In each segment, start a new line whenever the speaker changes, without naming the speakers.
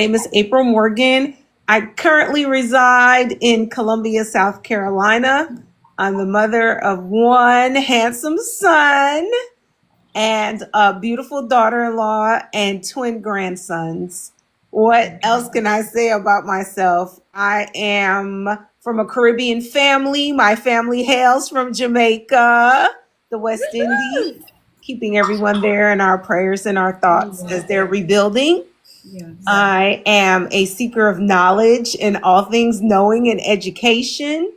name is April Morgan. I currently reside in Columbia, South Carolina. I'm the mother of one handsome son and a beautiful daughter-in-law and twin grandsons. What else can I say about myself? I am from a Caribbean family. My family hails from Jamaica, the West Indies, keeping everyone there in our prayers and our thoughts as they're rebuilding.
Yes.
I am a seeker of knowledge in all things knowing and education.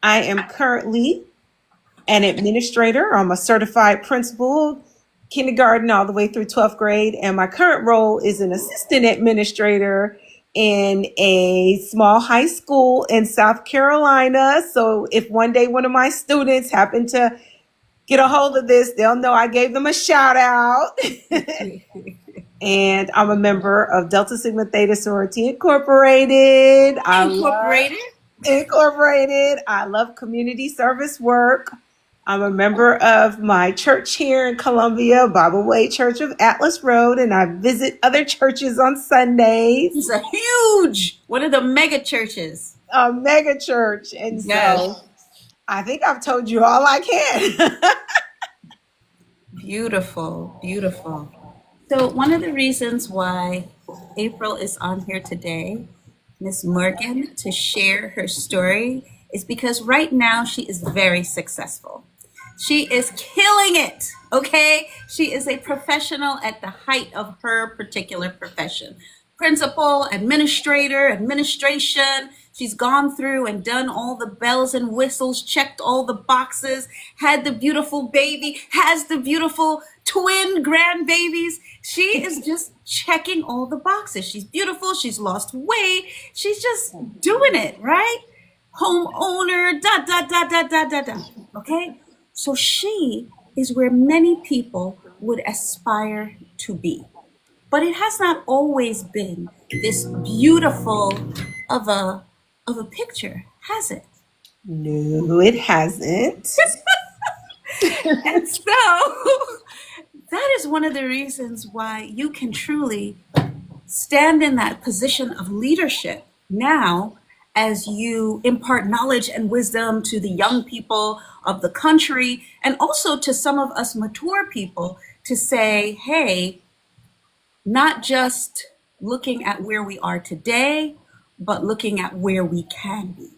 I am currently an administrator. I'm a certified principal, kindergarten all the way through 12th grade. And my current role is an assistant administrator in a small high school in South Carolina. So if one day one of my students happen to get a hold of this, they'll know I gave them a shout out. And I'm a member of Delta Sigma Theta Sorority Incorporated. Incorporated. I love community service work. I'm a member of my church here in Columbia, Bible Way Church of Atlas Road, and I visit other churches on Sundays.
It's a huge, one of the mega churches.
A mega church. And so I think I've told you all I can.
Beautiful, beautiful. So one of the reasons why April is on here today, Miss Morgan, to share her story is because right now she is very successful. She is killing it, okay? She is a professional at the height of her particular profession. Principal, administrator, administration. She's gone through and done all the bells and whistles, checked all the boxes, had the beautiful baby, has the beautiful twin grandbabies. She is just checking all the boxes. She's beautiful. She's lost weight. She's just doing it, right? Homeowner, okay? So she is where many people would aspire to be. But it has not always been this beautiful of a picture, has it?
No, it hasn't.
And so that is one of the reasons why you can truly stand in that position of leadership now as you impart knowledge and wisdom to the young people of the country, and also to some of us mature people to say, hey, not just looking at where we are today, but looking at where we can be.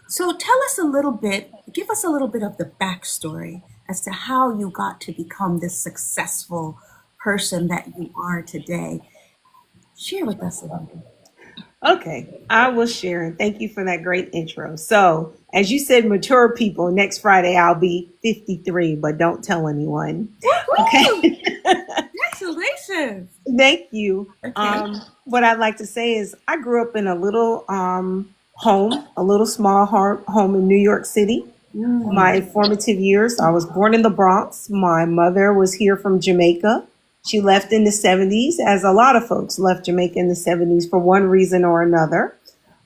So tell us a little bit, give us a little bit of the backstory as to how you got to become this successful person that you are today. Share with us a little bit.
Okay, I will share. And thank you for that great intro. So, as you said, mature people, next Friday I'll be 53, but don't tell anyone. Okay.
Congratulations.
Thank you.
Okay.
What I'd like to say is I grew up in a little home, a little small home in New York City. My formative years, I was born in the Bronx. My mother was here from Jamaica. She left in the 70s, as a lot of folks left Jamaica in the 70s for one reason or another.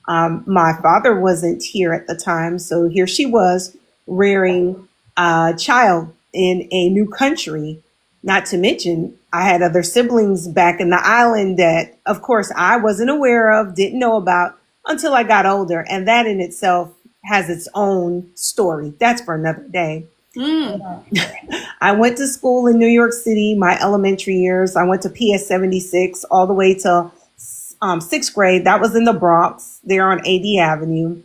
My father wasn't here at the time, so here she was rearing a child in a new country. Not to mention, I had other siblings back in the island that, of course, I wasn't aware of, didn't know about until I got older. And that in itself has its own story. That's for another day. I went to school in New York City, my elementary years. I went to PS 76 all the way to sixth grade. That was in the Bronx, there on AD Avenue.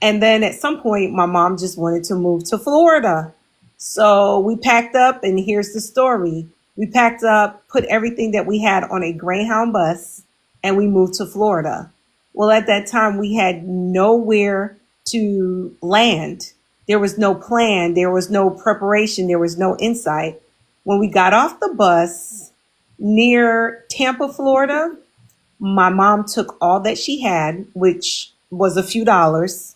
And then at some point, my mom just wanted to move to Florida. So we packed up, and here's the story. We packed up, put everything that we had on a Greyhound bus, and we moved to Florida. Well, at that time, we had nowhere to land. There was no plan. There was no preparation. There was no insight. When we got off the bus near Tampa, Florida, my mom took all that she had, which was a few dollars,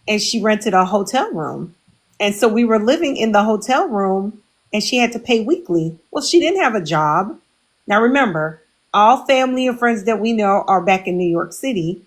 and she rented a hotel room. And so we were living in the hotel room, and she had to pay weekly. Well, she didn't have a job. Now, remember, all family and friends that we know are back in New York City,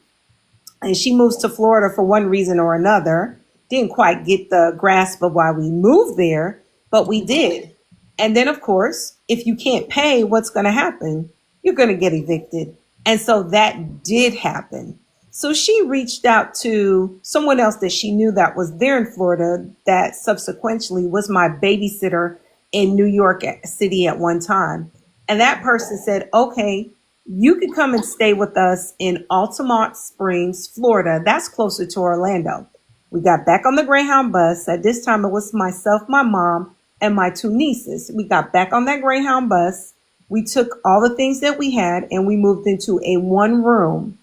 and she moves to Florida for one reason or another. Didn't quite get the grasp of why we moved there, but we did. And then, of course, if you can't pay, what's going to happen? You're going to get evicted. And so that did happen. So she reached out to someone else that she knew that was there in Florida that subsequently was my babysitter in New York City at one time. And that person said, okay, you could come and stay with us in Altamont Springs, Florida. That's closer to Orlando. We got back on the Greyhound bus. At this time, it was myself, my mom, and my two nieces. We got back on that Greyhound bus. We took all the things that we had and we moved into a one room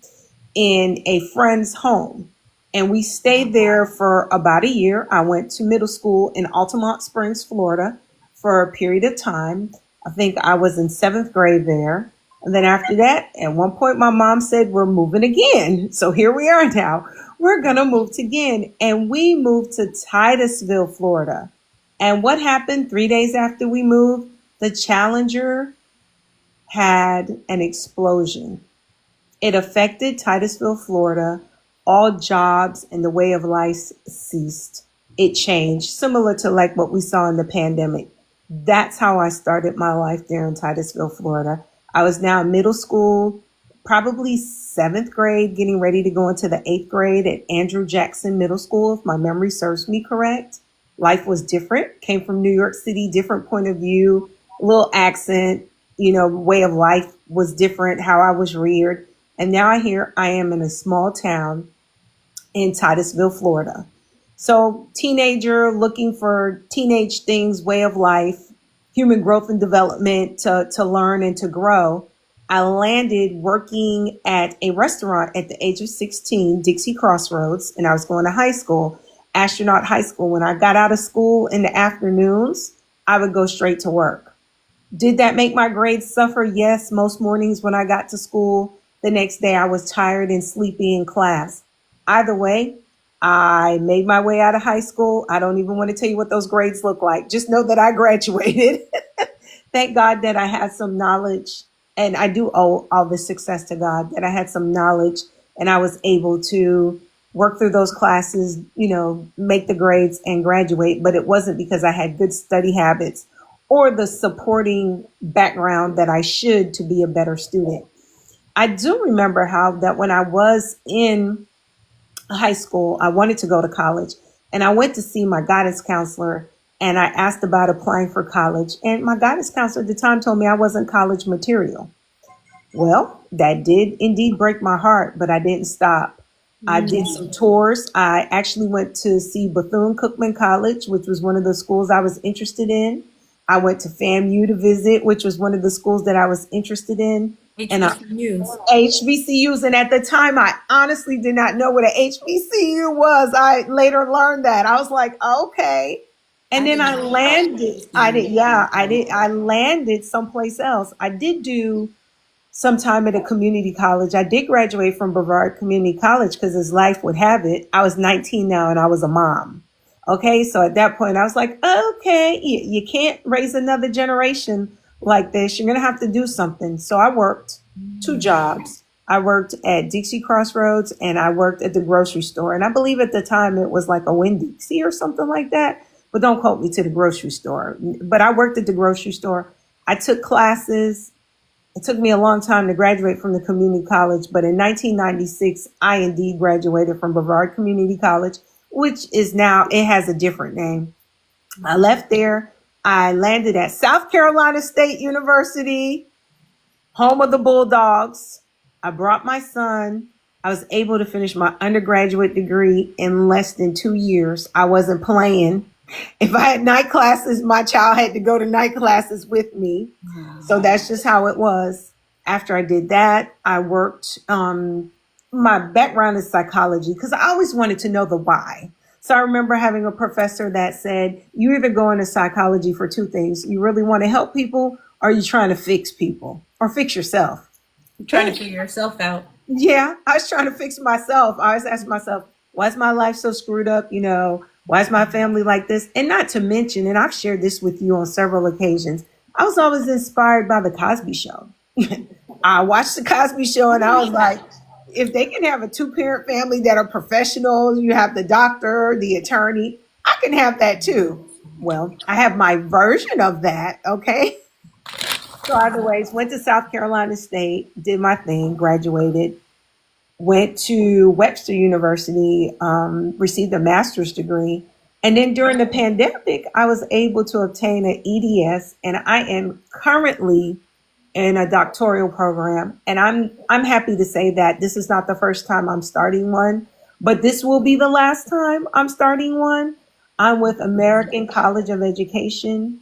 in a friend's home. And we stayed there for about a year. I went to middle school in Altamont Springs, Florida for a period of time. I think I was in 7th grade there. And then after that, at one point, my mom said, we're moving again. So here we are now. We're going to move again. And we moved to Titusville, Florida. And what happened 3 days after we moved? The Challenger had an explosion. It affected Titusville, Florida. All jobs and the way of life ceased. It changed, similar to like what we saw in the pandemic. That's how I started my life there in Titusville, Florida. I was now in middle school, probably 7th grade, getting ready to go into the 8th grade at Andrew Jackson Middle School, if my memory serves me correct. Life was different, came from New York City, different point of view, a little accent, way of life was different, how I was reared. And now I am in a small town in Titusville, Florida. So teenager looking for teenage things, way of life, human growth and development to learn and to grow. I landed working at a restaurant at the age of 16, Dixie Crossroads, and I was going to high school, Astronaut High School. When I got out of school in the afternoons, I would go straight to work. Did that make my grades suffer? Yes. Most mornings when I got to school, the next day I was tired and sleepy in class. Either way, I made my way out of high school. I don't even want to tell you what those grades look like. Just know that I graduated. Thank God that I had some knowledge, and I do owe all this success to God, that I had some knowledge and I was able to work through those classes, make the grades and graduate. But it wasn't because I had good study habits or the supporting background that I should to be a better student. I do remember how that when I was in high school, I wanted to go to college, and I went to see my guidance counselor and I asked about applying for college, and my guidance counselor at the time told me I wasn't college material. Well, that did indeed break my heart, but I didn't stop. I did some tours. I actually went to see Bethune-Cookman College, which was one of the schools I was interested in. I went to FAMU to visit, which was one of the schools that I was interested in. HBCUs. And at the time, I honestly did not know what an HBCU was. I later learned that. I was like, okay. And then I landed. I landed someplace else. I did do some time at a community college. I did graduate from Brevard Community College because as life would have it, I was 19 now and I was a mom. Okay. So at that point I was like, okay, you can't raise another generation like this. You're going to have to do something. So I worked 2 jobs. I worked at Dixie Crossroads and I worked at the grocery store. And I believe at the time it was like a Winn-Dixie or something like that. But don't quote me to the grocery store. But I worked at the grocery store. I took classes. It took me a long time to graduate from the community college. But in 1996, I indeed graduated from Brevard Community College, which is now, it has a different name. I left there. I landed at South Carolina State University, home of the Bulldogs. I brought my son. I was able to finish my undergraduate degree in less than 2 years. I wasn't playing. If I had night classes, my child had to go to night classes with me. So that's just how it was. After I did that, I worked, my background is psychology because I always wanted to know the why. So I remember having a professor that said, you either go into psychology for 2 things. You really want to help people, or you're trying to fix people or fix yourself.
You're trying to figure yourself out.
Yeah, I was trying to fix myself. I always asked myself, why is my life so screwed up? Why is my family like this? And not to mention, and I've shared this with you on several occasions, I was always inspired by the Cosby Show. I watched the Cosby Show and I was like, if they can have a 2-parent family that are professionals, you have the doctor, the attorney, I can have that too. Well, I have my version of that, okay? So either ways, went to South Carolina State, did my thing, graduated, went to Webster University, received a master's degree. And then during the pandemic, I was able to obtain an EDS, and I am currently in a doctoral program. And I'm happy to say that this is not the first time I'm starting one, but this will be the last time I'm starting one. I'm with American College of Education.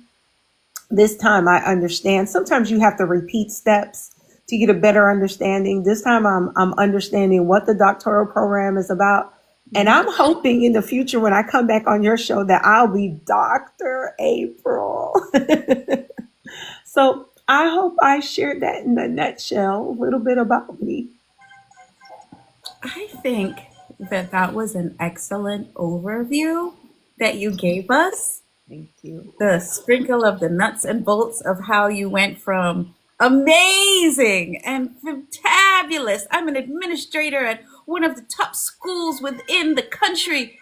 This time I understand. Sometimes you have to repeat steps to get a better understanding. This time I'm understanding what the doctoral program is about. And I'm hoping in the future when I come back on your show that I'll be Dr. April. So I hope I shared that in a nutshell, a little bit about me.
I think that that was an excellent overview that you gave us.
Thank you.
The sprinkle of the nuts and bolts of how you went from amazing and fantabulous. I'm an administrator at one of the top schools within the country.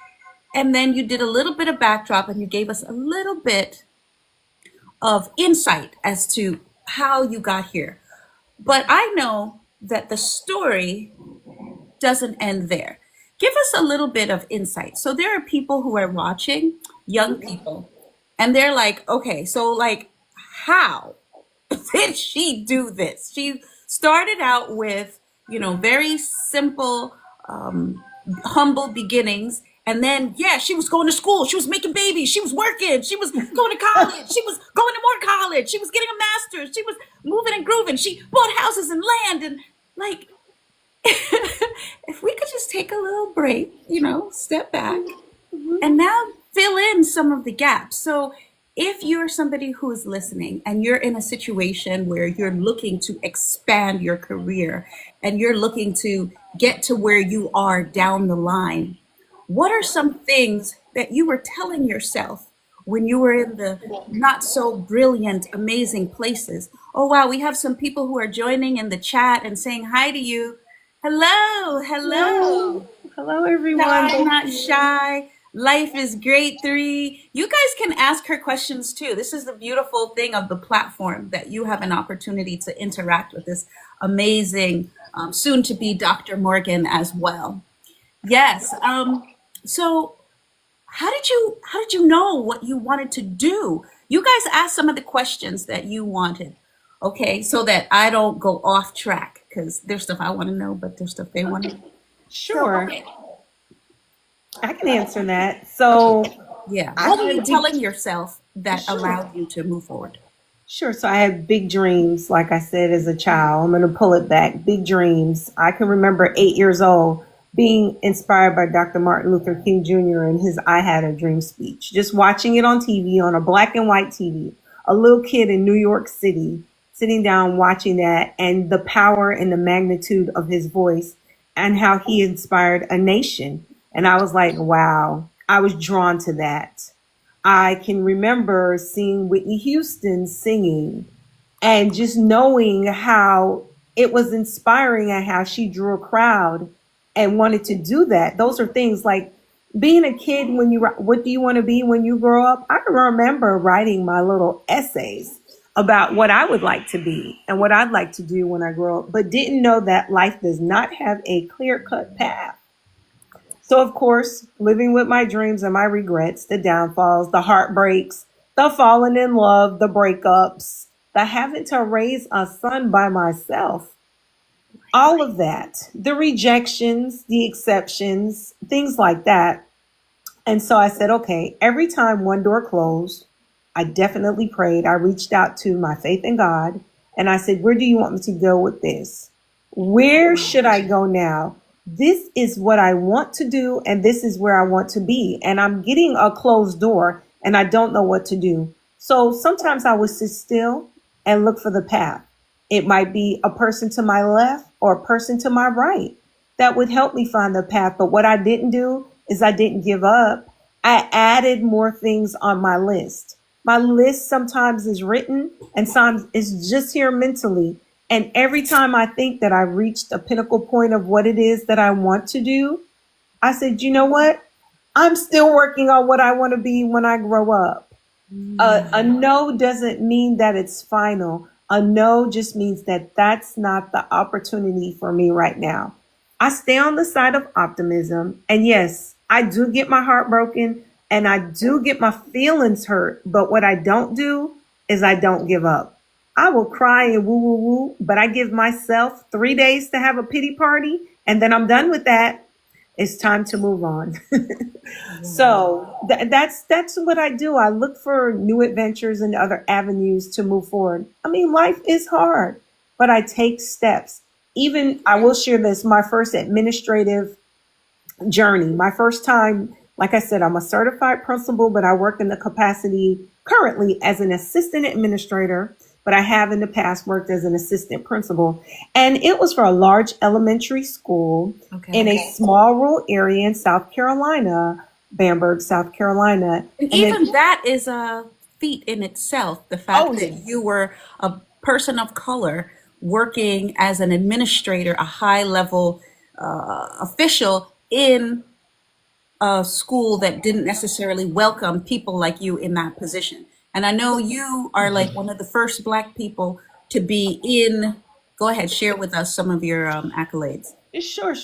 And then you did a little bit of backdrop and you gave us a little bit of insight as to how you got here. But I know that the story doesn't end there. Give us a little bit of insight. So there are people who are watching, young people, and they're like, okay, so like, how did she do this? She started out with, very simple, humble beginnings. And then, yeah, she was going to school. She was making babies. She was working. She was going to college. She was going to more college. She was getting a master's. She was moving and grooving. She bought houses and land. And like, if we could just take a little break, step back and now fill in some of the gaps. So if you're somebody who is listening and you're in a situation where you're looking to expand your career and you're looking to get to where you are down the line, what are some things that you were telling yourself when you were in the not so brilliant, amazing places? Oh, wow. We have some people who are joining in the chat and saying hi to you. Hello.
Hello, everyone.
I'm not shy. Life is great 3. You guys can ask her questions too. This is the beautiful thing of the platform, that you have an opportunity to interact with this amazing, soon to be Dr. Morgan as well. Yes. So how did you know what you wanted to do? You guys asked some of the questions that you wanted. Okay, so that I don't go off track, because there's stuff I want to know, but there's stuff they want to know.
Sure.
So, okay.
I can answer that. So
Yeah. What were you telling yourself that allowed you to move forward?
Sure. So I had big dreams, like I said, as a child. I'm going to pull it back. Big dreams. I can remember 8 years old being inspired by Dr. Martin Luther King Jr. and his I Had a Dream speech, just watching it on TV, on a black and white TV, a little kid in New York City, sitting down watching that, and the power and the magnitude of his voice and how he inspired a nation. And I was like, wow, I was drawn to that. I can remember seeing Whitney Houston singing and just knowing how it was inspiring and how she drew a crowd and wanted to do that. Those are things like being a kid what do you want to be when you grow up? I remember writing my little essays about what I would like to be and what I'd like to do when I grow up, but didn't know that life does not have a clear-cut path. So, of course, living with my dreams and my regrets, the downfalls, the heartbreaks, the falling in love, the breakups, the having to raise a son by myself, all of that, the rejections, the exceptions, things like that. And so I said, okay, every time one door closed, I definitely prayed. I reached out to my faith in God and I said, where do you want me to go with this? Where should I go now? This is what I want to do, and this is where I want to be. And I'm getting a closed door and I don't know what to do. So sometimes I would sit still and look for the path. It might be a person to my left or a person to my right that would help me find the path. But what I didn't do is I didn't give up. I added more things on my list. My list sometimes is written and sometimes it's just here mentally. And every time I think that I've reached a pinnacle point of what it is that I want to do, I said, you know what? I'm still working on what I want to be when I grow up. A no doesn't mean that it's final. A no just means that that's not the opportunity for me right now. I stay on the side of optimism. And yes, I do get my heart broken and I do get my feelings hurt. But what I don't do is I don't give up. I will cry and woo woo woo, but I give myself 3 days to have a pity party and then I'm done with that. It's time to move on. So that's what I do. I look for new adventures and other avenues to move forward. I mean, life is hard, but I take steps. Even I will share this, my first administrative journey, my first time, like I said, I'm a certified principal, but I work in the capacity currently as an assistant administrator, but I have in the past worked as an assistant principal. And it was for a large elementary school in a small rural area in South Carolina, Bamberg, South Carolina.
And even that is a feat in itself. The fact that
yes.
you were a person of color working as an administrator, a high level official in a school that didn't necessarily welcome people like you in that position. And I know you are like one of the first Black people to be in. Go ahead, share with us some of your accolades.
Sure.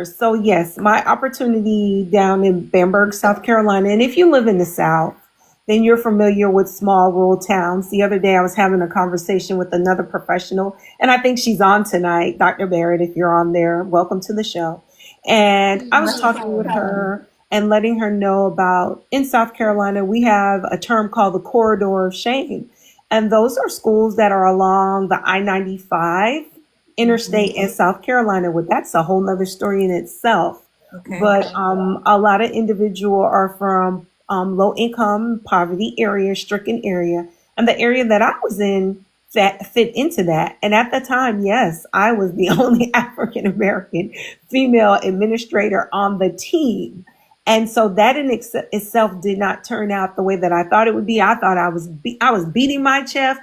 So yes, my opportunity down in Bamberg, South Carolina. And if you live in the South, then you're familiar with small rural towns. The other day I was having a conversation with another professional, and I think she's on tonight, Dr. Barrett, if you're on there, welcome to the show. And I was talking with her and letting her know about, in South Carolina, we have a term called the corridor of shame. And those are schools that are along the I-95 interstate in South Carolina. Well, that's a whole nother story in itself. But a lot of individuals are from low income, poverty area, stricken area. And the area that I was in that fit into that. And at the time, yes, I was the only African American female administrator on the team. And so that in itself did not turn out the way that I thought it would be. I thought I was beating my chest.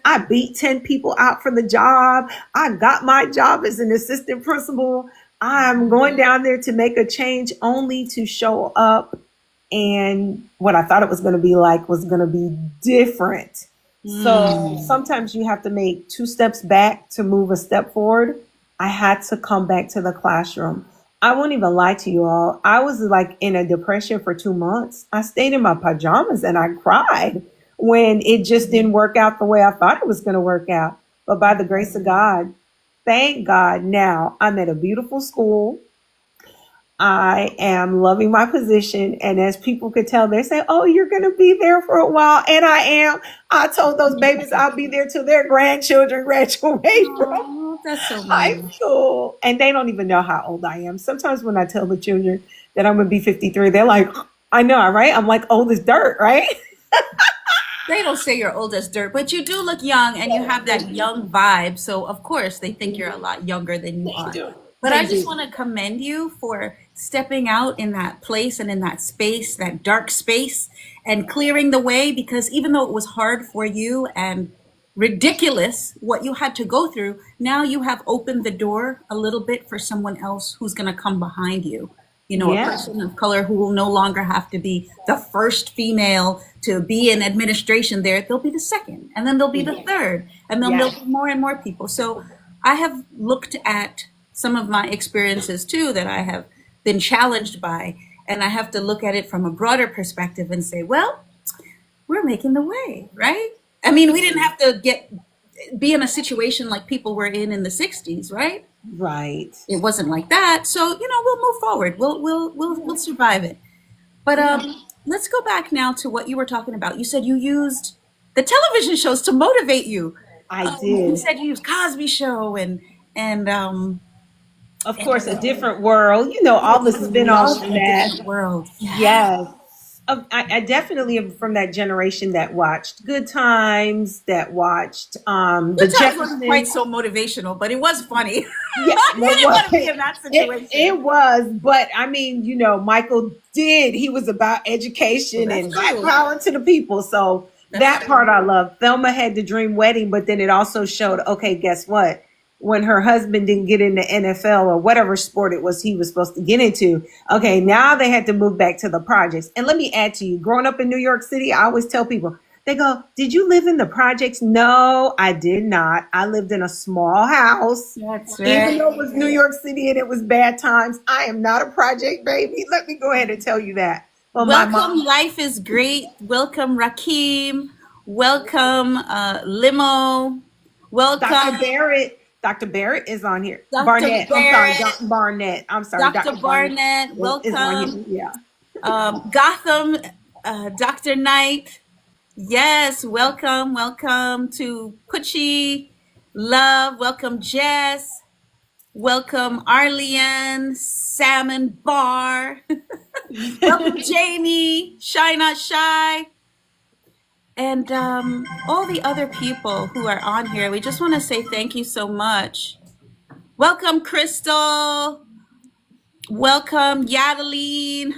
I beat 10 people out for the job. I got my job as an assistant principal. I'm going down there to make a change only to show up. And what I thought it was going to be like was going to be different. So sometimes you have to make 2 steps back to move a step forward. I had to come back to the classroom. I won't even lie to you all. I was like in a depression for 2 months. I stayed in my pajamas and I cried when it just didn't work out the way I thought it was going to work out. But by the grace of God, thank God, now I'm at a beautiful school. I am loving my position. And as people could tell, they say, oh, you're going to be there for a while. And I am. I told those babies I'll be there till their grandchildren graduate from
That's so
high
nice.
school. And they don't even know how old I am. Sometimes when I tell the children that I'm going to be 53, they're like, I know, right? I'm like old as dirt, right?
They don't say you're old as dirt, but you do look young and you have that young vibe. So of course they think you're a lot younger than you are. But I just want to commend you for stepping out in that place and in that space, that dark space, and clearing the way, because even though it was hard for you and ridiculous what you had to go through, now you have opened the door a little bit for someone else who's going to come behind you. You know, a person of color who will no longer have to be the first female to be in administration there. They'll be the second, and then they'll be the third, and then there'll be more and more people. So I have looked at some of my experiences too that I have been challenged by, and I have to look at it from a broader perspective and say, well, we're making the way, right? I mean, we didn't have to be in a situation like people were in the 60s, right?
Right.
It wasn't like that. So, you know, we'll move forward. We'll survive it. But let's go back now to what you were talking about. You said you used the television shows to motivate you.
I did.
You said you used Cosby Show and
of course, A Different World, you know, all the spin-offs from that.
World.
Yes. I definitely am from that generation that watched Good Times, that watched the
Good Times
Jeffersons.
wasn't quite so motivational, but it was funny.
Yeah,
You didn't want to be in that situation.
It was, but I mean, you know, Michael he was about education and black power to the people. So that part I love. Thelma had the dream wedding, but then it also showed, okay, guess what? When her husband didn't get into NFL or whatever sport it was he was supposed to get into, okay, now they had to move back to the projects. And let me add to you, growing up in New York City, I always tell people, They go, did you live in the projects? No, I did not. I lived in a small house.
That's
Even
right.
though it was New York City and it was bad times, I am not a project baby. Let me go ahead and tell you that. Well, my
Welcome,
mom,
Life is Great. Welcome, Rakim. Welcome, Limo.
Dr.
Welcome,
Barrett, Dr. Barrett is on here.
Dr.
Barnett, I'm sorry,
Barrett.
Dr. Barnett. I'm sorry,
Dr.
Dr.
Barnett.
is on
Welcome.
here. Yeah.
Gotham, Dr. Knight. Yes, welcome. Welcome to Pucci. Love. Welcome, Jess. Welcome, Arlene, Salmon Bar. Welcome, Jamie, Shy Not Shy, and all the other people who are on here. We just want to say thank you so much. Welcome, Crystal. Welcome, Yadaline.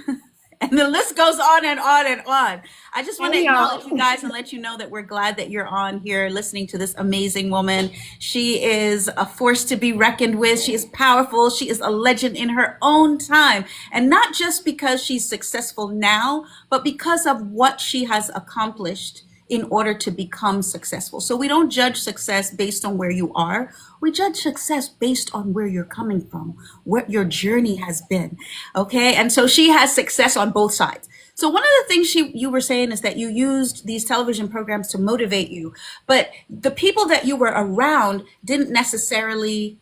And the list goes on and on and on. I just want to
Hey, y'all.
acknowledge you guys and let you know that we're glad that you're on here listening to this amazing woman. She is a force to be reckoned with. She is powerful. She is a legend in her own time. And not just because she's successful now, but because of what she has accomplished in order to become successful. So we don't judge success based on where you are. We judge success based on where you're coming from, what your journey has been. Okay. And so she has success on both sides. So one of the things you were saying is that you used these television programs to motivate you, but the people that you were around didn't necessarily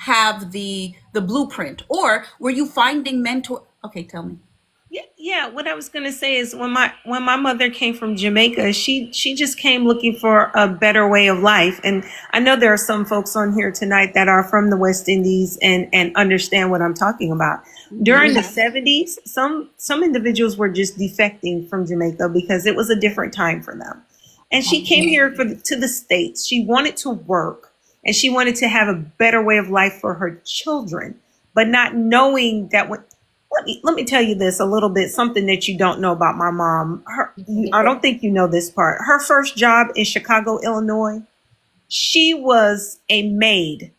have the blueprint, or were you finding mentor? Okay. Tell me.
Yeah. What I was gonna say is when my mother came from Jamaica, she just came looking for a better way of life. And I know there are some folks on here tonight that are from the West Indies and understand what I'm talking about. During the 70s, some individuals were just defecting from Jamaica because it was a different time for them. And she came here to the States. She wanted to work and she wanted to have a better way of life for her children, but not knowing that when let me tell you this a little bit, something that you don't know about my mom. I don't think you know this part. Her first job in Chicago, Illinois, she was a maid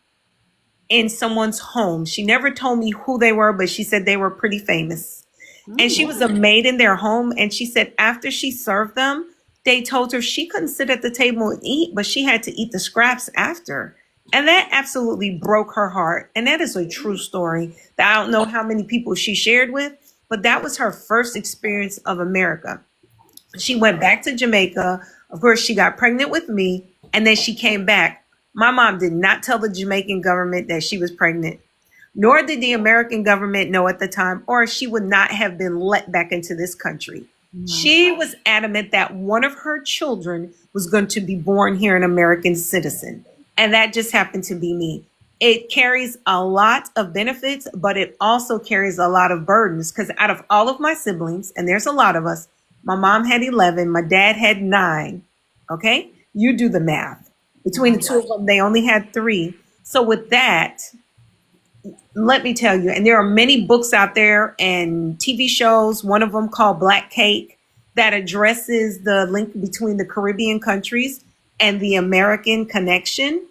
in someone's home. She never told me who they were, but she said they were pretty famous. And she was a maid in their home. And she said after she served them, they told her she couldn't sit at the table and eat, but she had to eat the scraps after. And that absolutely broke her heart. And that is a true story that I don't know how many people she shared with, but that was her first experience of America. She went back to Jamaica. Of course, she got pregnant with me, and then she came back. My mom did not tell the Jamaican government that she was pregnant, nor did the American government know at the time, or she would not have been let back into this country. She was adamant that one of her children was going to be born here an American citizen. And that just happened to be me. It carries a lot of benefits, but it also carries a lot of burdens because out of all of my siblings, and there's a lot of us, my mom had 11, my dad had 9. Okay. You do the math. Between the two of them, they only had 3. So with that, let me tell you, and there are many books out there and TV shows, one of them called Black Cake, that addresses the link between the Caribbean countries and the American connection.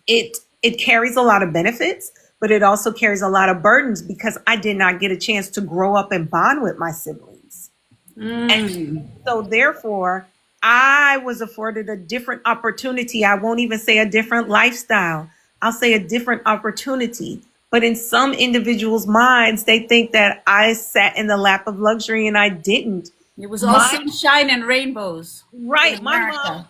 It carries a lot of benefits, but it also carries a lot of burdens because I did not get a chance to grow up and bond with my siblings. And so therefore, I was afforded a different opportunity. I won't even say a different lifestyle. I'll say a different opportunity. But in some individuals' minds, they think that I sat in the lap of luxury and I didn't.
It was all sunshine and rainbows.
Right. My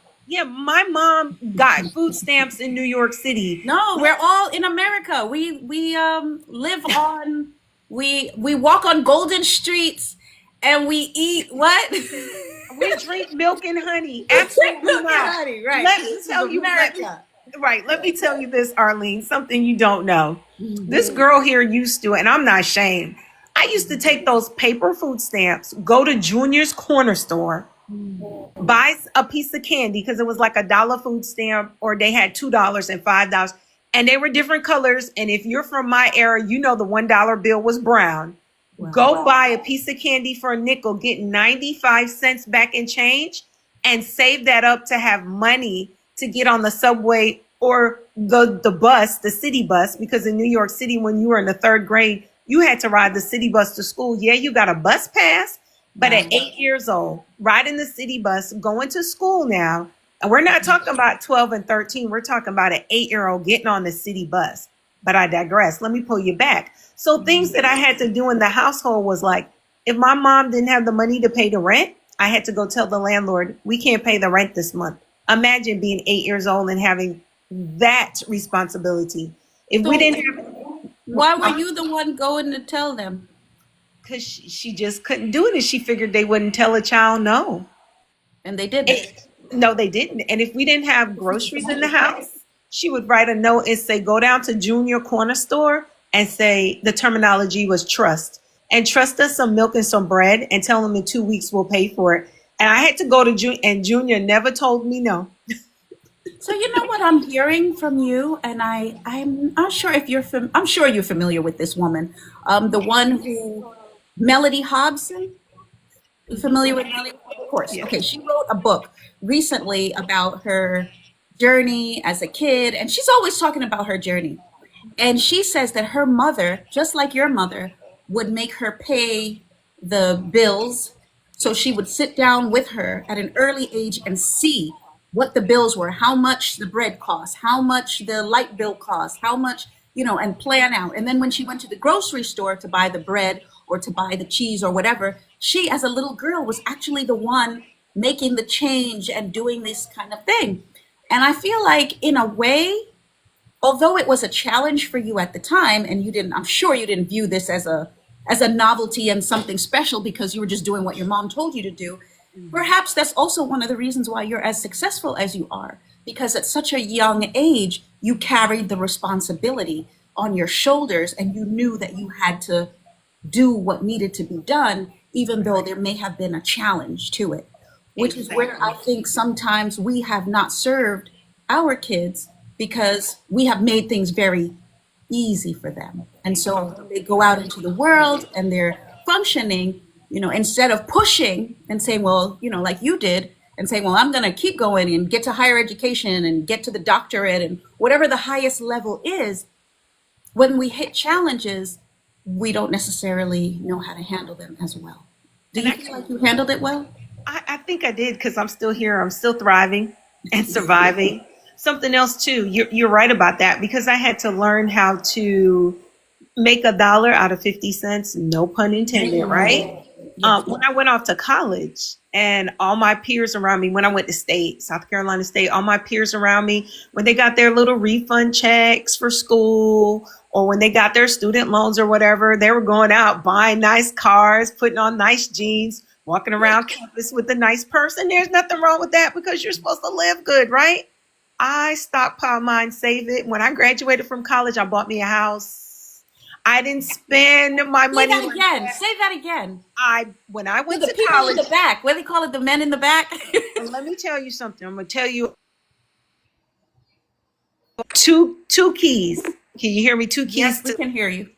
mom got food stamps in New York City.
No, we're all in America. We live on, we walk on golden streets and we eat what?
We drink milk and honey. Absolutely not.
Honey, right.
Let me tell you, let me tell you this, Arlene, something you don't know. This girl here used to, and I'm not ashamed, I used to take those paper food stamps, go to Junior's Corner Store, buy a piece of candy because it was like $1 food stamp, or they had $2 and $5, and they were different colors. And if you're from my era, you know the $1 bill was brown. Go buy a piece of candy for a nickel, get 95 cents back in change, and save that up to have money to get on the subway or the bus, the city bus, because in New York City, when you were in the 3rd grade, you had to ride the city bus to school. Yeah, you got a bus pass, But at 8 years old, riding the city bus, going to school now, and we're not talking about 12 and 13. We're talking about an 8-year-old getting on the city bus. But I digress. Let me pull you back. So things that I had to do in the household was like, if my mom didn't have the money to pay the rent, I had to go tell the landlord, we can't pay the rent this month. Imagine being 8 years old and having that responsibility. If we didn't have,
why were you the one going to tell them?
because she just couldn't do it, and she figured they wouldn't tell a child no.
And they didn't.
No, they didn't. And if we didn't have groceries in the house, she would write a note and say, go down to Junior Corner Store and say the terminology was trust. And trust us some milk and some bread and tell them in 2 weeks we'll pay for it. And I had to go to Junior, and Junior never told me no.
So you know what I'm hearing from you, and I'm not sure if I'm sure you're familiar with this woman, the one who Melody Hobson. You familiar with Melody? Of course.
Yeah.
Okay, she wrote a book recently about her journey as a kid, and she's always talking about her journey. And she says that her mother, just like your mother, would make her pay the bills. So she would sit down with her at an early age and see what the bills were, how much the bread cost, how much the light bill cost, how much, and plan out. And then when she went to the grocery store to buy the bread or to buy the cheese or whatever, she, as a little girl, was actually the one making the change and doing this kind of thing. And I feel like, in a way, although it was a challenge for you at the time, and I'm sure you didn't view this as a novelty and something special because you were just doing what your mom told you to do. Perhaps that's also one of the reasons why you're as successful as you are, because at such a young age, you carried the responsibility on your shoulders and you knew that you had to do what needed to be done, even though there may have been a challenge to it, which is where I think sometimes we have not served our kids because we have made things very easy for them. And so when they go out into the world and they're functioning, instead of pushing and saying, well, like you did, and saying, well, I'm going to keep going and get to higher education and get to the doctorate and whatever the highest level is, when we hit challenges, we don't necessarily know how to handle them as well. Do you feel like you handled it well?
I think I did, because I'm still here. I'm still thriving and surviving. Something else too, you're right about that, because I had to learn how to make $1 out of 50 cents, no pun intended, right? When I went off to college, and all my peers around me, when I went to South Carolina State, all my peers around me, when they got their little refund checks for school, or when they got their student loans or whatever, they were going out buying nice cars, putting on nice jeans, walking around campus with a nice purse. And there's nothing wrong with that, because you're supposed to live good, right? I stockpiled mine, saved it. When I graduated from college, I bought me a house. I didn't spend my money.
Say that again. Say that again.
When I went
The
to
people
college,
in the back. What do they call it? The men in the back.
and let me tell you something. I'm gonna tell you two keys. Can you hear me? Two keys.
Yes, we can hear you.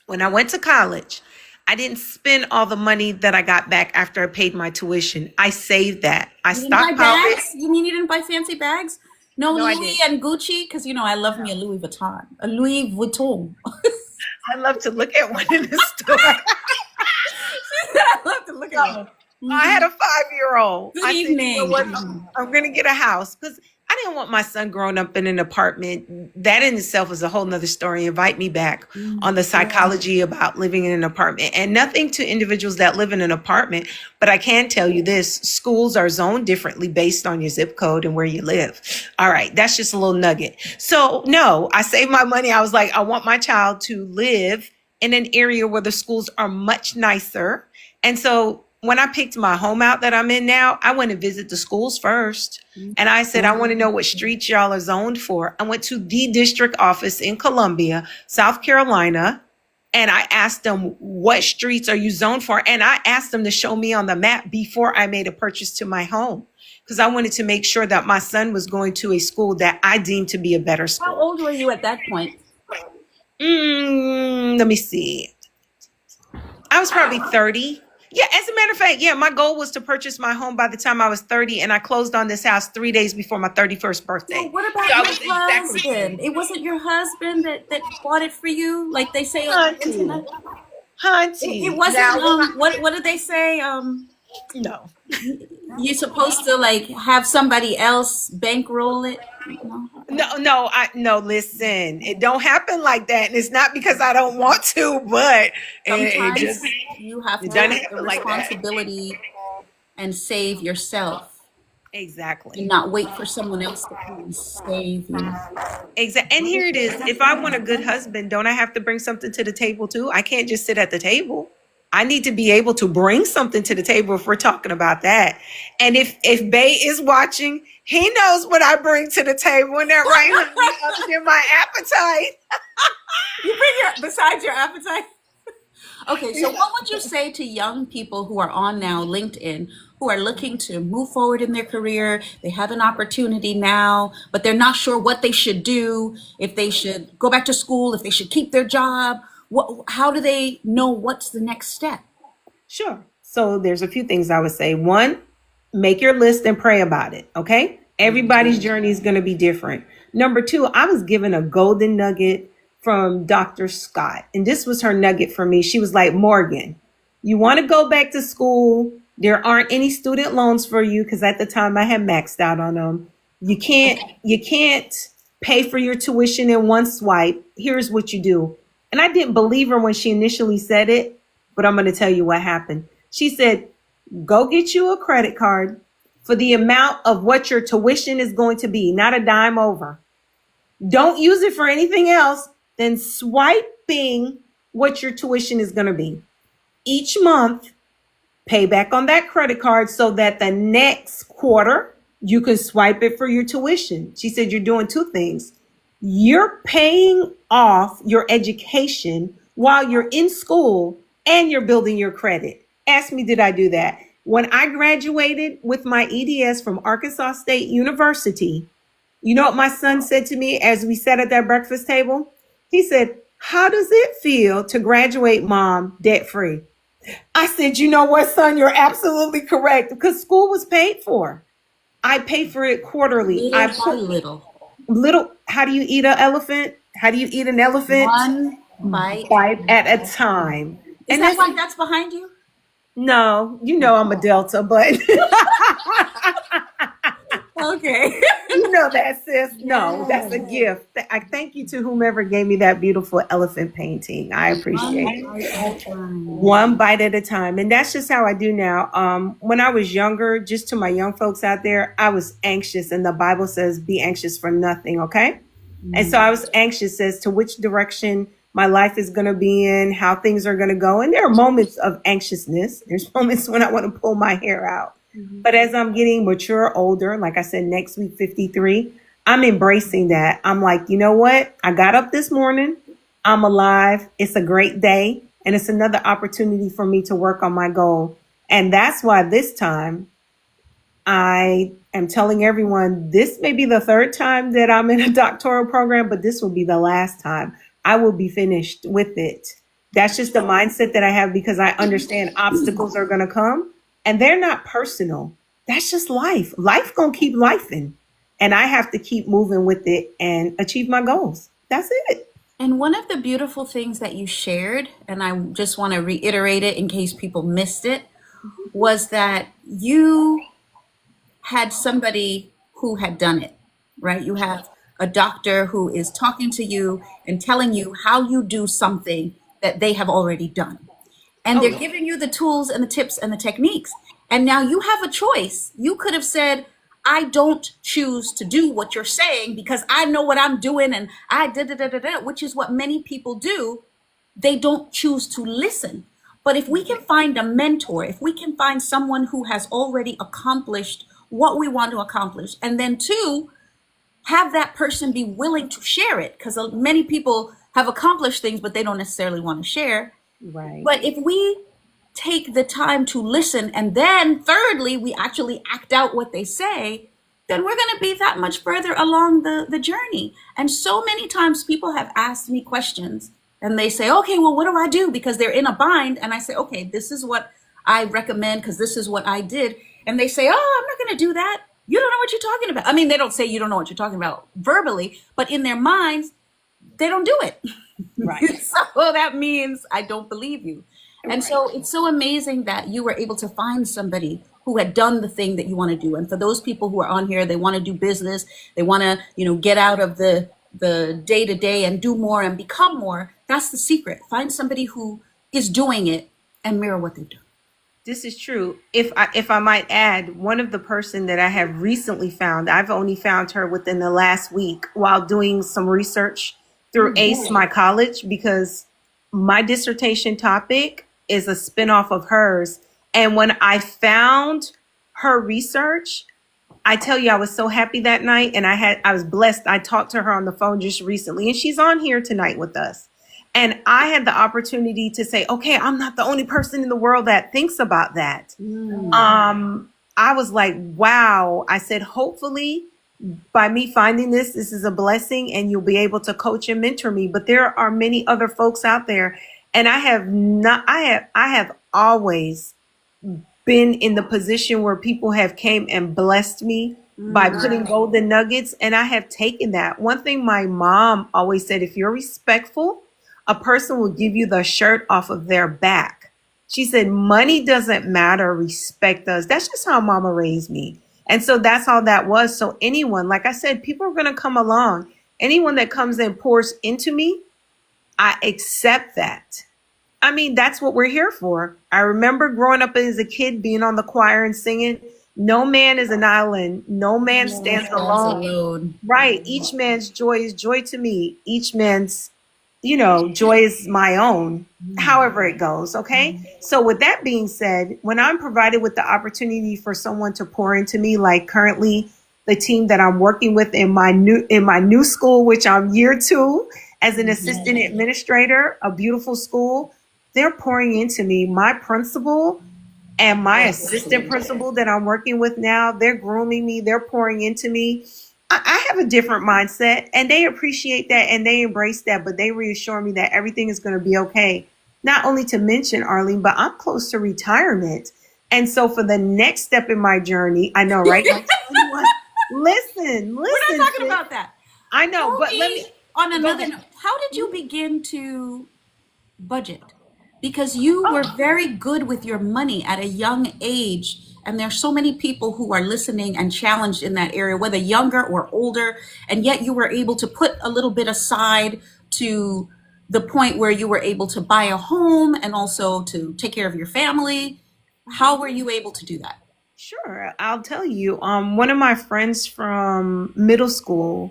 When I went to college, I didn't spend all the money that I got back after I paid my tuition. I saved that. I
You didn't buy
stockpiled it.
bags? You mean you didn't buy fancy bags? No,
No, I
Louis
didn't.
and Gucci? Because, I love me a Louis Vuitton. A Louis Vuitton.
I love to look at one in the store.
I love to look at it.
I had a 5-year-old.
Good
I said,
evening.
you know what? I'm going to get a house, because I didn't want my son growing up in an apartment. That in itself is a whole nother story. Invite me back on the psychology about living in an apartment. And nothing to individuals that live in an apartment, but I can tell you this: schools are zoned differently based on your zip code and where you live. All right, that's just a little nugget. So no, I saved my money. I was like, I want my child to live in an area where the schools are much nicer. And so when I picked my home out that I'm in now, I went to visit the schools first. And I said, I want to know what streets y'all are zoned for. I went to the district office in Columbia, South Carolina, and I asked them, what streets are you zoned for? And I asked them to show me on the map before I made a purchase to my home, because I wanted to make sure that my son was going to a school that I deemed to be a better school.
How old were you at that point?
Let me see. I was probably 30. Yeah, as a matter of fact, my goal was to purchase my home by the time I was 30, and I closed on this house 3 days before my 31st birthday.
So what about
So I
your
was exactly-
husband? It wasn't your husband that bought it for you, like they say on the internet?
Hunty.
It wasn't,
Now,
what did they say?
no.
You're supposed to like have somebody else bankroll it. No?
No, listen, it don't happen like that. And it's not because I don't want to, but it
Sometimes
just,
you have
it
to
doesn't
take the
happen like that.
responsibility and save yourself and
Exactly.
not wait for someone else to come and save you.
Exactly. And here it is. If I want a good husband, don't I have to bring something to the table too? I can't just sit at the table. I need to be able to bring something to the table if we're talking about that. And if Bay is watching, he knows what I bring to the table, and that right, honey, other than my appetite.
You bring besides your appetite. Okay, so what would you say to young people who are on now LinkedIn, who are looking to move forward in their career? They have an opportunity now, but they're not sure what they should do, if they should go back to school, if they should keep their job. How do they know what's the next step?
Sure. So there's a few things I would say. One, make your list and pray about it. Okay. Everybody's journey is going to be different. Number two, I was given a golden nugget from Dr. Scott, and this was her nugget for me. She was like, Morgan, you want to go back to school. There aren't any student loans for you, because at the time I had maxed out on them. You can't pay for your tuition in one swipe. Here's what you do. And I didn't believe her when she initially said it, but I'm going to tell you what happened. She said, go get you a credit card for the amount of what your tuition is going to be, not a dime over. Don't use it for anything else than swiping what your tuition is going to be. Each month, pay back on that credit card so that the next quarter, you can swipe it for your tuition. She said, you're doing two things. You're paying off your education while you're in school, and you're building your credit. Ask me, did I do that? When I graduated with my EDS from Arkansas State University, you know what my son said to me as we sat at that breakfast table? He said, how does it feel to graduate, Mom, debt free? I said, you know what, son, you're absolutely correct, because school was paid for. I paid for it quarterly.
Little.
How do you eat an elephant? How do you eat an elephant?
One bite
at a time.
Is that why that's behind you?
No, you know I'm a Delta, but
okay.
You know that, sis. No, that's a gift. I thank you to whomever gave me that beautiful elephant painting. I appreciate it. One bite at a time. And that's just how I do now. When I was younger, just to my young folks out there, I was anxious. And the Bible says, be anxious for nothing. Okay. And so I was anxious as to which direction my life is going to be in, how things are going to go. And there are moments of anxiousness. There's moments when I want to pull my hair out. But as I'm getting mature, older, like I said, next week, 53, I'm embracing that. I'm like, you know what? I got up this morning. I'm alive. It's a great day. And it's another opportunity for me to work on my goal. And that's why this time I am telling everyone, this may be the third time that I'm in a doctoral program, but this will be the last time. I will be finished with it. That's just the mindset that I have, because I understand obstacles are going to come. And they're not personal. That's just life. Life gonna keep lifing. And I have to keep moving with it and achieve my goals. That's it.
And one of the beautiful things that you shared, and I just want to reiterate it in case people missed it, was that you had somebody who had done it, right? You have a doctor who is talking to you and telling you how you do something that they have already done. And they're giving you the tools and the tips and the techniques. And now you have a choice. You could have said, I don't choose to do what you're saying because I know what I'm doing and I which is what many people do. They don't choose to listen. But if we can find a mentor, if we can find someone who has already accomplished what we want to accomplish, and then two, have that person be willing to share it, because many people have accomplished things, but they don't necessarily want to share.
Right.
But if we take the time to listen, and then thirdly, we actually act out what they say, then we're going to be that much further along the journey. And so many times people have asked me questions and they say, okay, well, what do I do? Because they're in a bind. And I say, okay, this is what I recommend because this is what I did. And they say, oh, I'm not going to do that. You don't know what you're talking about. I mean, they don't say you don't know what you're talking about verbally, but in their minds, they don't do it.
Right.
So that means I don't believe you. And so it's so amazing that you were able to find somebody who had done the thing that you want to do. And for those people who are on here, they want to do business, they want to, get out of the day to day and do more and become more. That's the secret. Find somebody who is doing it and mirror what they've done.
This is true. If I might add, one of the person that I have recently found, I've only found her within the last week while doing some research through ACE, my college, because my dissertation topic is a spinoff of hers. And when I found her research, I tell you, I was so happy that night, and I was blessed. I talked to her on the phone just recently, and she's on here tonight with us. And I had the opportunity to say, okay, I'm not the only person in the world that thinks about that. I was like, wow. I said, hopefully by me finding this is a blessing, and you'll be able to coach and mentor me. But there are many other folks out there, and I have always been in the position where people have came and blessed me by putting golden nuggets, and I have taken that. One thing my mom always said, if you're respectful, a person will give you the shirt off of their back. She said, money doesn't matter, respect does. That's just how mama raised me. And so that's how that was. So anyone, like I said, people are going to come along. Anyone that comes and pours into me, I accept that. I mean, that's what we're here for. I remember growing up as a kid, being on the choir and singing, no man is an island. No man stands alone. Right. Each man's joy is joy to me. Each man's, joy is my own, however it goes. Okay. So with that being said, when I'm provided with the opportunity for someone to pour into me, like currently the team that I'm working with in my new school, which I'm year 2 as an assistant administrator, a beautiful school, they're pouring into me. My principal and my assistant principal that I'm working with now, they're grooming me. They're pouring into me. I have a different mindset, and they appreciate that and they embrace that, but they reassure me that everything is going to be okay. Not only to mention, Arlene, but I'm close to retirement. And so for the next step in my journey, I know, right? Listen.
We're not talking about that.
I know, but let me.
On another note, how did you begin to budget? Because you were very good with your money at a young age. And there's so many people who are listening and challenged in that area, whether younger or older. And yet you were able to put a little bit aside to the point where you were able to buy a home and also to take care of your family. How were you able to do that?
Sure. I'll tell you, one of my friends from middle school,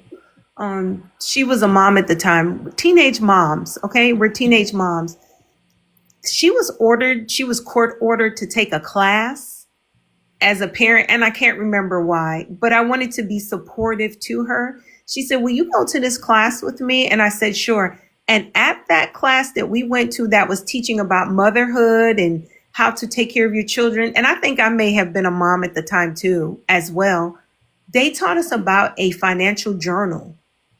she was a mom at the time, teenage moms. Okay. We're teenage moms. She was court ordered to take a class as a parent, and I can't remember why, but I wanted to be supportive to her. She said, will you go to this class with me? And I said, sure. And at that class that we went to that was teaching about motherhood and how to take care of your children, and I think I may have been a mom at the time too, as well, they taught us about a financial journal.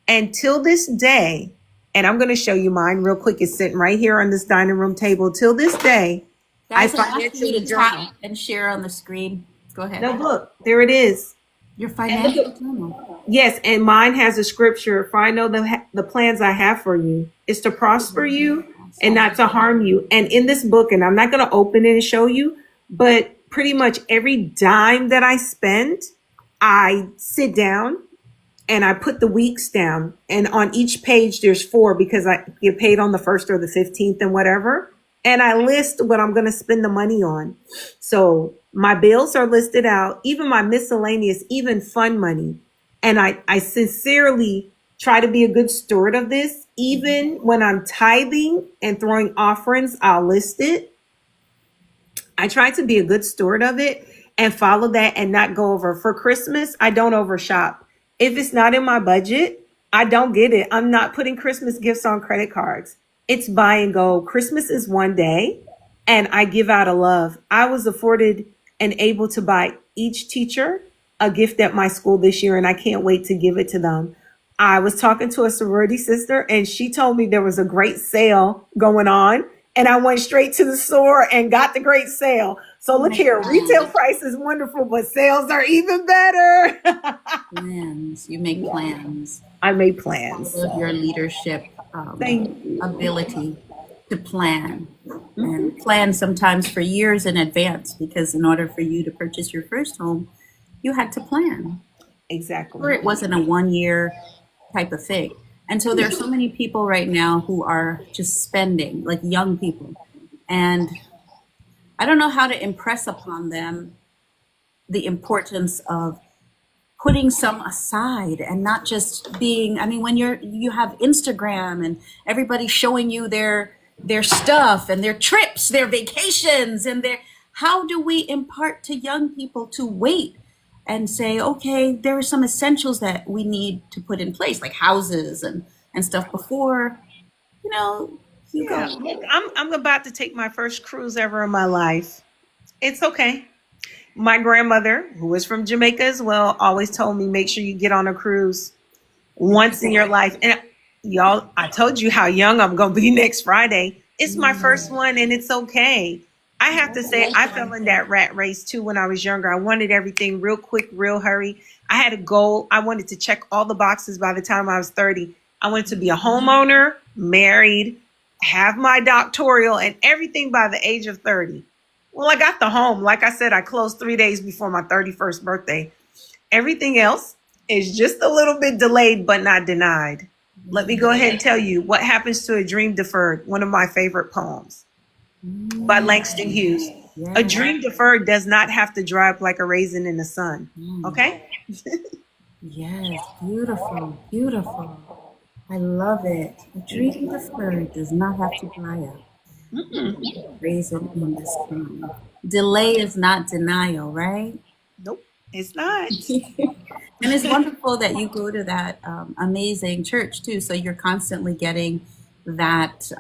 And till this day, and I'm going to show you mine real quick, it's sitting right here on this dining room table. Till this day,
guys, I want you to tap and share on the screen. Go ahead.
No, look, there it is.
Your financial journal.
Yes, and mine has a scripture. For I know the plans I have for you is to prosper you and not to harm you. And in this book, and I'm not going to open it and show you, but pretty much every dime that I spend, I sit down and I put the weeks down. And on each page, there's 4 because I get paid on the 1st or the 15th and whatever. And I list what I'm going to spend the money on. So my bills are listed out, even my miscellaneous, even fun money. And I sincerely try to be a good steward of this. Even when I'm tithing and throwing offerings, I'll list it. I try to be a good steward of it and follow that and not go over. For Christmas, I don't overshop. If it's not in my budget, I don't get it. I'm not putting Christmas gifts on credit cards. It's buy and go. Christmas is one day, and I give out of love. I was afforded and able to buy each teacher a gift at my school this year, and I can't wait to give it to them. I was talking to a sorority sister, and she told me there was a great sale going on, and I went straight to the store and got the great sale. So look here, retail price is wonderful, but sales are even better.
Plans. You make plans.
I made plans.
I love your leadership ability. to plan and plan sometimes for years in advance, because in order for you to purchase your first home, you had to plan. Or
Exactly.
it wasn't a 1 year type of thing. And so there are so many people right now who are just spending, like young people. And I don't know how to impress upon them the importance of putting some aside and not just being, I mean, when you have Instagram and everybody showing you their stuff and their trips, their vacations, and how do we impart to young people to wait and say, okay, there are some essentials that we need to put in place, like houses and stuff before, you know, you
Yeah,
go.
look, I'm about to take my first cruise ever in my life. It's okay. My grandmother, who was from Jamaica as well, always told me make sure you get on a cruise once in your life. And y'all, I told you how young I'm gonna be next Friday. It's my first one, and it's okay. I have to say, I fell in that rat race too when I was younger. I wanted everything real quick, real hurry. I had a goal. I wanted to check all the boxes by the time I was 30. I wanted to be a homeowner, married, have my doctoral, and everything by the age of 30. Well, I got the home. Like I said, I closed 3 days before my 31st birthday. Everything else is just a little bit delayed, but not denied. Let me go ahead and tell you what happens to a dream deferred, one of my favorite poems by Langston Hughes.
Yeah.
A dream deferred does not have to dry up like a raisin in the sun. Okay?
Yes, beautiful, beautiful. I love it. A dream deferred does not have to dry up. Raisin in the sun. Delay is not denial, right?
Nope, it's not.
And it's wonderful that you go to that amazing church too. So you're constantly getting that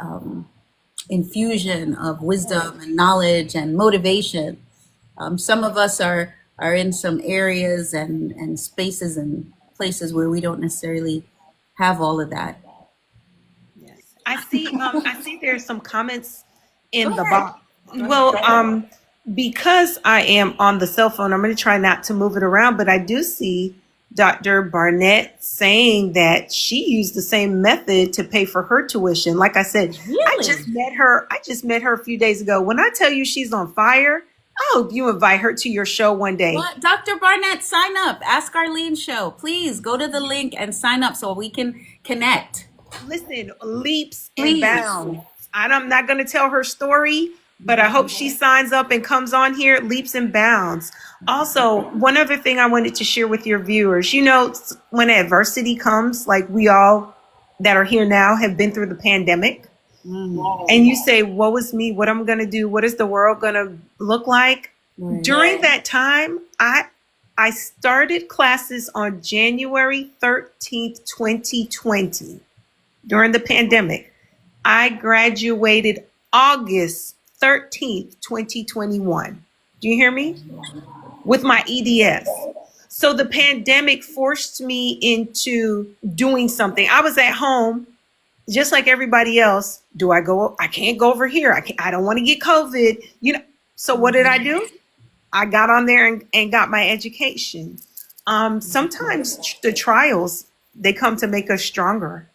infusion of wisdom and knowledge and motivation. Some of us are in some areas and spaces and places where we don't necessarily have all of that.
Yes. I see there's some comments in
Go
the
ahead.
box. Well, because I am on the cell phone, I'm going to try not to move it around, but I do see Dr. Barnett saying that she used the same method to pay for her tuition. Like I said, I
Really?
just met her. I just met her a few days ago. When I tell you she's on fire, I hope you invite her to your show one day.
What? Dr. Barnett, sign up. Ask Arlene Show. Please go to the link and sign up so we can connect.
Listen, leaps and
Please.
bounds. I'm not going to tell her story, but I hope she signs up and comes on here, leaps and bounds. Also, one other thing I wanted to share with your viewers, when adversity comes, like we all that are here now have been through the pandemic, and you say, woe is me, what am I going to do? What is the world going to look like?
Right.
During that time, I started classes on January 13th, 2020, during the pandemic. I graduated August 13th, 2021. Do you hear me? With my EDS. So the pandemic forced me into doing something. I was at home, just like everybody else. Do I go? I can't go over here. I don't want to get COVID. So what did I do? I got on there and got my education. Sometimes the trials, they come to make us stronger.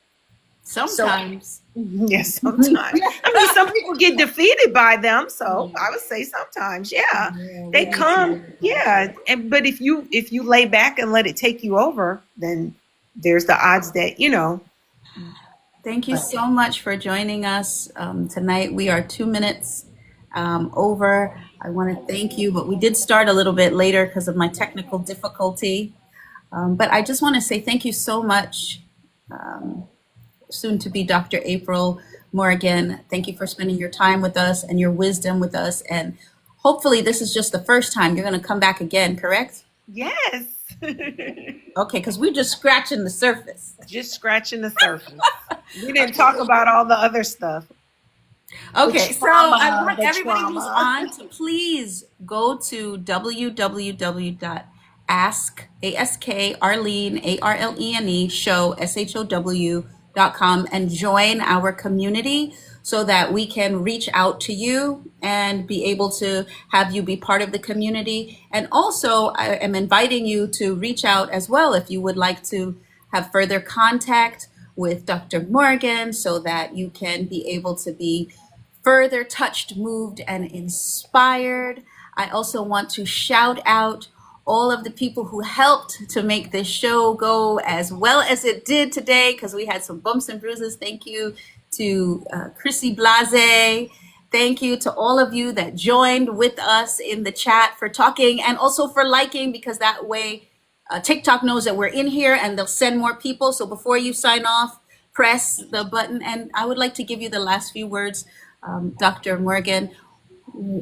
Sometimes.
Yes, sometimes. I mean, some people get defeated by them, so I would say sometimes, yeah. They come, yeah. But if you lay back and let it take you over, then there's the odds that,
Thank you so much for joining us tonight. We are 2 minutes over. I want to thank you, but we did start a little bit later because of my technical difficulty. But I just want to say thank you so much, soon to be Dr. April Morgan. Thank you for spending your time with us and your wisdom with us. And hopefully this is just the first time. You're going to come back again, correct?
Yes.
Okay, because we're just scratching the surface.
Just scratching the surface. We didn't talk about all the other stuff.
Okay, so I want
the
everybody who's
trauma.
on to please go to www.ask, A-S-K, Arlene, A-R-L-E-N-E, show, S-H-O-W.com and join our community so that we can reach out to you and be able to have you be part of the community. And also, I am inviting you to reach out as well if you would like to have further contact with Dr. Morgan so that you can be able to be further touched, moved, and inspired. I also want to shout out all of the people who helped to make this show go as well as it did today, because we had some bumps and bruises. Thank you to 𝐂𝐡𝐚𝐥𝐵. Thank you to all of you that joined with us in the chat for talking and also for liking, because that way TikTok knows that we're in here and they'll send more people. So before you sign off, press the button. And I would like to give you the last few words, Dr. Morgan.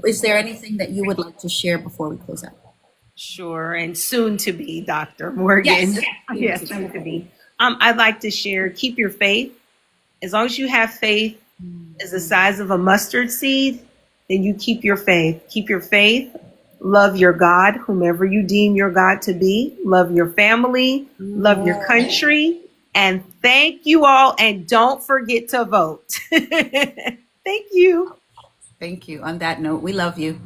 Is there anything that you would like to share before we close out?
Sure, and soon to be Dr. Morgan.
Yes,
Yes, soon to be. I'd like to share, keep your faith. As long as you have faith is the size of a mustard seed, then you keep your faith. Keep your faith. Love your God, whomever you deem your God to be. Love your family. Love your country. And thank you all. And don't forget to vote. Thank you.
Thank you. On that note, we love you.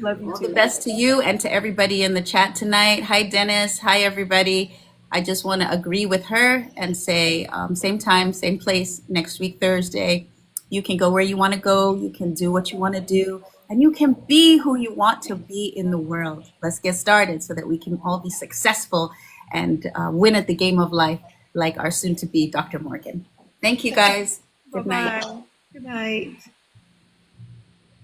Love you
All
too.
the best to you and to everybody in the chat tonight. Hi, Dennis. Hi, everybody. I just want to agree with her and say same time, same place next week, Thursday. You can go where you want to go. You can do what you want to do. And you can be who you want to be in the world. Let's get started so that we can all be successful and win at the game of life like our soon-to-be Dr. Morgan. Thank you, guys. Good night.
Bye-bye. Good night.